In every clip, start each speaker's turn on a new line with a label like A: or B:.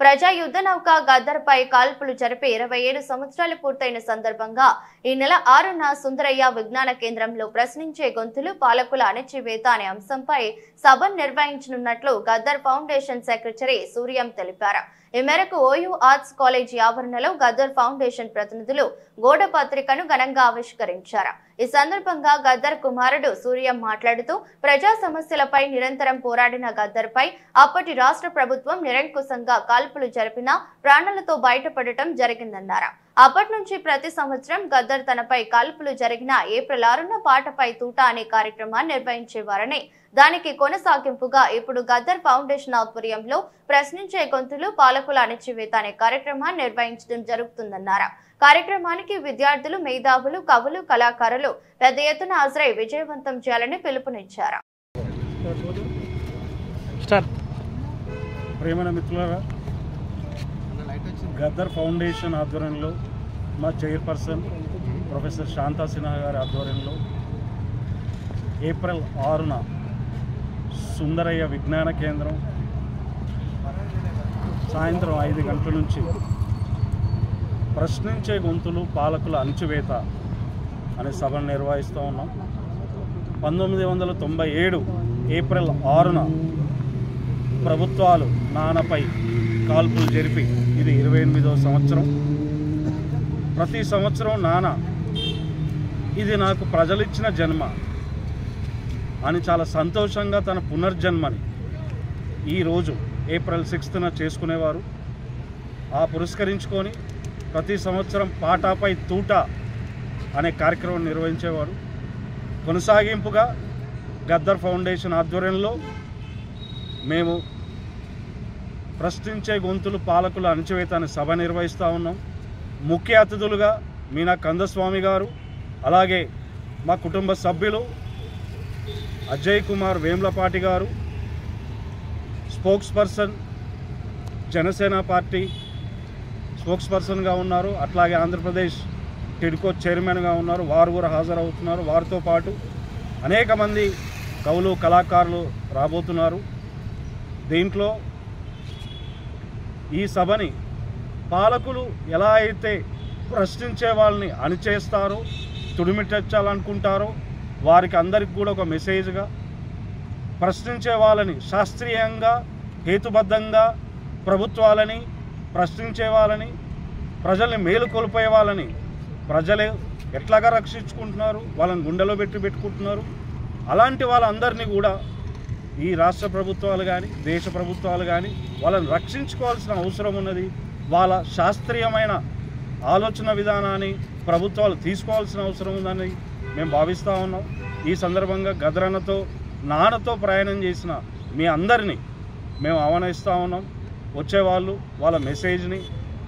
A: ప్రజా యుద్ధ నౌక గద్దర్పై కాల్పులు జరిపి 27 సంవత్సరాలు పూర్తయిన సందర్భంగా ఈ నెల 6న సుందరయ్య విజ్ఞాన కేంద్రంలో ప్రశ్నించే గొంతులు పాలకుల అణచివేత అనే అంశంపై సభను నిర్వహించనున్నట్లు గద్దర్ ఫౌండేషన్ సెక్రటరీ సూర్యం తెలిపారు. ఈ మేరకు ఓయూ ఆర్ట్స్ కాలేజీ ఆవరణలో గద్దర్ ఫౌండేషన్ ప్రతినిధులు గోడ పత్రికను ఘనంగా ఆవిష్కరించారు. ఈ సందర్భంగా గద్దర్ కుమారుడు సూర్యం మాట్లాడుతూ ప్రజా సమస్యలపై నిరంతరం పోరాడిన గద్దర్పై అప్పటి రాష్ట్ర ప్రభుత్వం నిరంకుశంగా కాల్పులు జరిపినా ప్రాణాలతో బయటపడటం జరిగిందన్నారు. అప్పటి నుంచి ప్రతి సంవత్సరం గద్దర్ తనపై కాల్పులు జరిగిన ఏప్రిల్ 6న పాటపై తూట అనే కార్యక్రమాన్ని నిర్వహించేవారని, దానికి కొనసాగింపుగా ఇప్పుడు గద్దర్ ఫౌండేషన్ ఆధ్వర్యంలో ప్రశ్నించే గొంతులు పాలకుల అణచివేత అనే కార్యక్రమాన్ని నిర్వహించడం జరుగుతుందన్నారు. కార్యక్రమానికి విద్యార్థులు, మేధావులు, కవులు, కళాకారులు పెద్ద ఎత్తున హాజరై విజయవంతం చేయాలని పిలుపునిచ్చారు.
B: గద్దర్ ఫౌండేషన్ ఆధ్వర్యంలో మా చైర్పర్సన్ ప్రొఫెసర్ శాంతా సిన్హా గారి ఆధ్వర్యంలో ఏప్రిల్ 6న సుందరయ్య విజ్ఞాన కేంద్రం సాయంత్రం 5 గంటల నుంచి ప్రశ్నించే గొంతులు పాలకుల అణచివేత అనే సభను నిర్వహిస్తూ ఉన్నాం. 1997 ఏప్రిల్ 6న ప్రభుత్వాలు నాన్నపై కాల్పులు జరిపి ఇది 28వ సంవత్సరం. ప్రతి సంవత్సరం నాన్న ఇది నాకు ప్రజలిచ్చిన జన్మ అని చాలా సంతోషంగా తన పునర్జన్మని ఈరోజు ఏప్రిల్ 6న చేసుకునేవారు. ఆ పురస్కరించుకొని ప్రతి సంవత్సరం పాటపై తూట అనే కార్యక్రమం నిర్వహించేవారు. కొనసాగింపుగా గద్దర్ ఫౌండేషన్ ఆధ్వర్యంలో మేము ప్రశ్నించే గొంతులు పాలకుల అణచివేత అనే సభ నిర్వహిస్తూ ఉన్నాం. ముఖ్య అతిథులుగా మీనా కందస్వామి గారు, అలాగే మా కుటుంబ సభ్యులు అజయ్ కుమార్ వేమ్లపాటి గారు, స్పోక్స్ పర్సన్ జనసేన పార్టీ స్పోక్స్ పర్సన్గా ఉన్నారు. అట్లాగే ఆంధ్రప్రదేశ్ టిడ్కో చైర్మన్గా ఉన్నారు, వారు కూడా హాజరవుతున్నారు. వారితో పాటు అనేక మంది కవులు, కళాకారులు రాబోతున్నారు. దీంట్లో ఈ సభని పాలకులు ఎలా అయితే ప్రశ్నించే వాళ్ళని అణిచేస్తారో, తుడిమిట్టాలనుకుంటారో వారికి అందరికి కూడా ఒక మెసేజ్గా, ప్రశ్నించే వాళ్ళని శాస్త్రీయంగా, హేతుబద్ధంగా ప్రభుత్వాలని ప్రశ్నించే వాళ్ళని, ప్రజల్ని మేలుకొల్పే వాళ్ళని ప్రజలే ఎట్లాగా రక్షించుకుంటున్నారు, వాళ్ళని గుండెలో పెట్టుకుంటున్నారు. అలాంటి వాళ్ళందరినీ కూడా ఈ రాష్ట్ర ప్రభుత్వాలు కానీ, దేశ ప్రభుత్వాలు కానీ వాళ్ళని రక్షించుకోవాల్సిన అవసరం ఉన్నది. వాళ్ళ శాస్త్రీయమైన ఆలోచన విధానాన్ని ప్రభుత్వాలు తీసుకోవాల్సిన అవసరం ఉందని మేము భావిస్తూ ఉన్నాం. ఈ సందర్భంగా గద్దరన్నతో, నాన్నతో ప్రయాణం చేసిన మీ అందరినీ మేము ఆహ్వానిస్తూ ఉన్నాం. వచ్చేవాళ్ళు వాళ్ళ మెసేజ్ని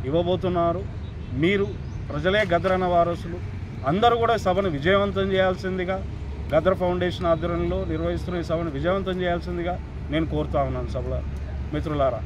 B: ఇవ్వబోతున్నారు. మీరు ప్రజలే గద్దరన్న వారసులు. అందరూ కూడా సభను విజయవంతం చేయాల్సిందిగా, గద్దర్ ఫౌండేషన్ ఆధ్వర్యంలో నిర్వహిస్తున్న ఈ సభను విజయవంతం చేయాల్సిందిగా నేను కోరుతా ఉన్నాను. సభలో మిత్రులారా.